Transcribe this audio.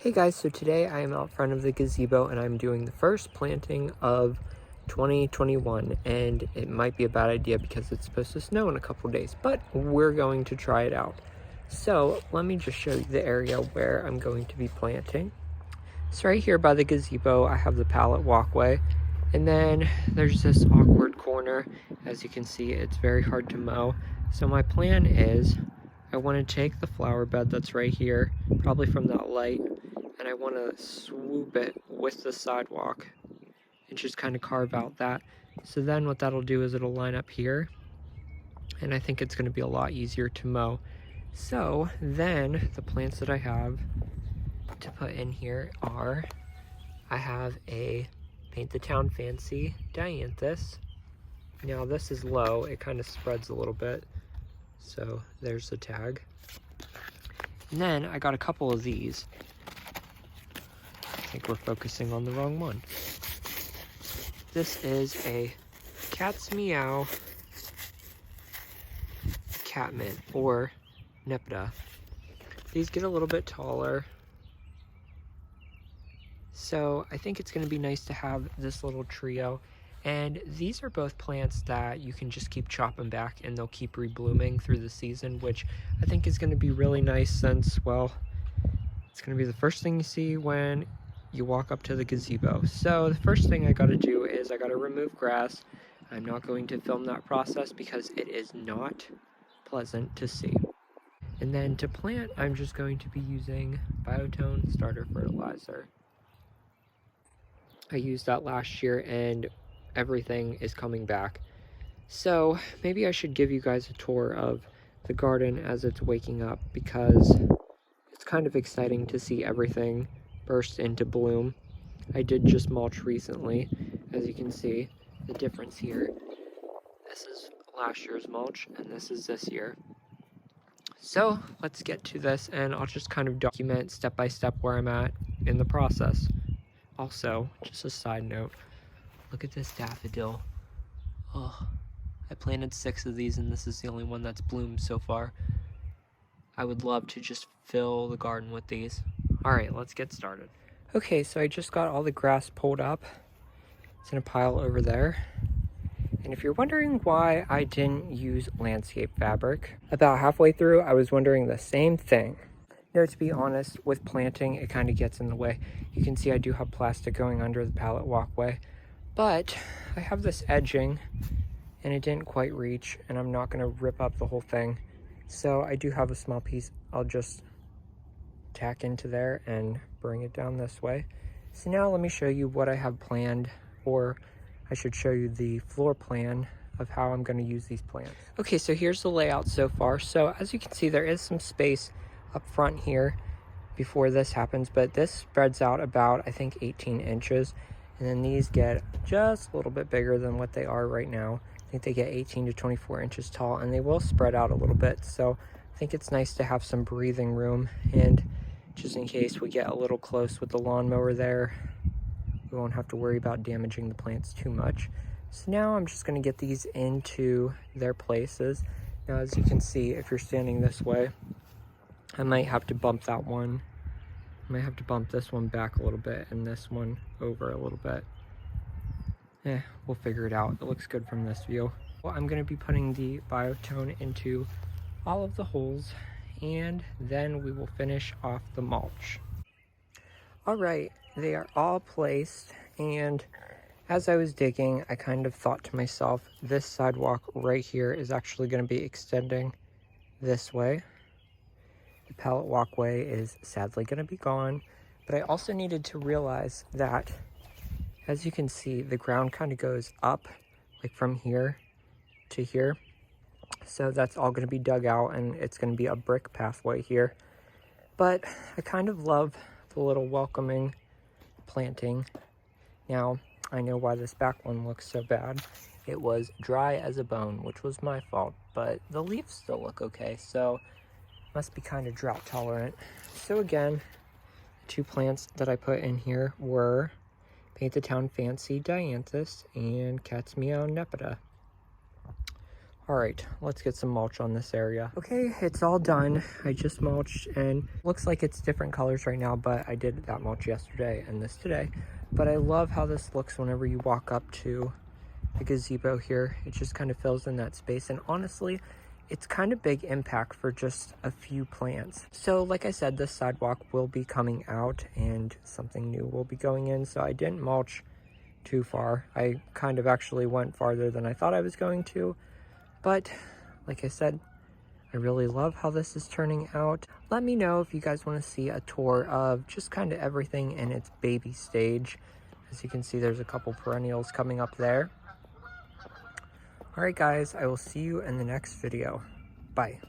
Hey guys, so today I am out front of the gazebo and I'm doing the first planting of 2021, and it might be a bad idea because it's supposed to snow in a couple days, but we're going to try it out. So let me just show you the area where I'm going to be planting. So right here by the gazebo I have the pallet walkway, and then there's this awkward corner. As you can see, it's very hard to mow. So my plan is I want to take the flower bed that's right here, probably from that light, and I want to swoop it with the sidewalk and just kind of carve out that. So then what that'll do is it'll line up here, and I think it's going to be a lot easier to mow. So then the plants that I have to put in here are, I have a Paint the Town Fancy Dianthus. Now this is low, it kind of spreads a little bit, so there's the tag. And then I got a couple of these. I think we're focusing on the wrong one. This is a Cat's Meow Catmint, or Nepeta. These get a little bit taller, so I think it's going to be nice to have this little trio. And these are both plants that you can just keep chopping back and they'll keep reblooming through the season, which I think is going to be really nice since, well, it's going to be the first thing you see when you walk up to the gazebo. So the first thing I got to do is I got to remove grass. I'm not going to film that process because it is not pleasant to see. And then to plant, I'm just going to be using Biotone starter fertilizer. I used that last year and everything is coming back. So maybe I should give you guys a tour of the garden as it's waking up, because it's kind of exciting to see everything burst into bloom. I did just mulch recently, as you can see the difference here. This is last year's mulch and this is this year. So let's get to this, and I'll just kind of document step by step where I'm at in the process. Also, just a side note, look at this daffodil. Oh, I planted 6 of these and this is the only one that's bloomed so far. I would love to just fill the garden with these. Alright, let's get started. Okay, so I just got all the grass pulled up. It's in a pile over there. And if you're wondering why I didn't use landscape fabric, about halfway through I was wondering the same thing. No, to be honest, with planting it kind of gets in the way. You can see I do have plastic going under the pallet walkway, but I have this edging and it didn't quite reach, and I'm not going to rip up the whole thing. So I do have a small piece I'll just tack into there and bring it down this way. So now let me show you what I have planned, or I should show you the floor plan of how I'm going to use these plants. Okay, so here's the layout so far. So as you can see, there is some space up front here before this happens, but this spreads out about, I think, 18 inches. And then these get just a little bit bigger than what they are right now. I think they get 18 to 24 inches tall, and they will spread out a little bit. So I think it's nice to have some breathing room, and just in case we get a little close with the lawnmower there, we won't have to worry about damaging the plants too much. So now I'm just going to get these into their places. Now, as you can see, if you're standing this way, I might have to bump that one. I might have to bump this one back a little bit and this one over a little bit. We'll figure it out. It looks good from this view. Well, I'm going to be putting the Biotone into all of the holes, and then we will finish off the mulch. Alright, they are all placed, and as I was digging, I kind of thought to myself, this sidewalk right here is actually going to be extending this way. The pallet walkway is sadly going to be gone, but I also needed to realize that, as you can see, the ground kind of goes up, like from here to here. So that's all going to be dug out, and it's going to be a brick pathway here. But I kind of love the little welcoming planting. Now, I know why this back one looks so bad. It was dry as a bone, which was my fault, but the leaves still look okay, so must be kind of drought tolerant. So again, the 2 plants that I put in here were Paint the Town Fancy Dianthus and Cat's Meow Nepeta. Alright, let's get some mulch on this area. Okay, it's all done. I just mulched, and looks like it's different colors right now, but I did that mulch yesterday and this today. But I love how this looks whenever you walk up to the gazebo here. It just kind of fills in that space, and honestly, it's kind of big impact for just a few plants. So like I said, this sidewalk will be coming out and something new will be going in, so I didn't mulch too far. I kind of actually went farther than I thought I was going to. But like I said, I really love how this is turning out. Let me know if you guys want to see a tour of just kind of everything in its baby stage. As you can see, there's a couple perennials coming up there. Alright guys, I will see you in the next video. Bye.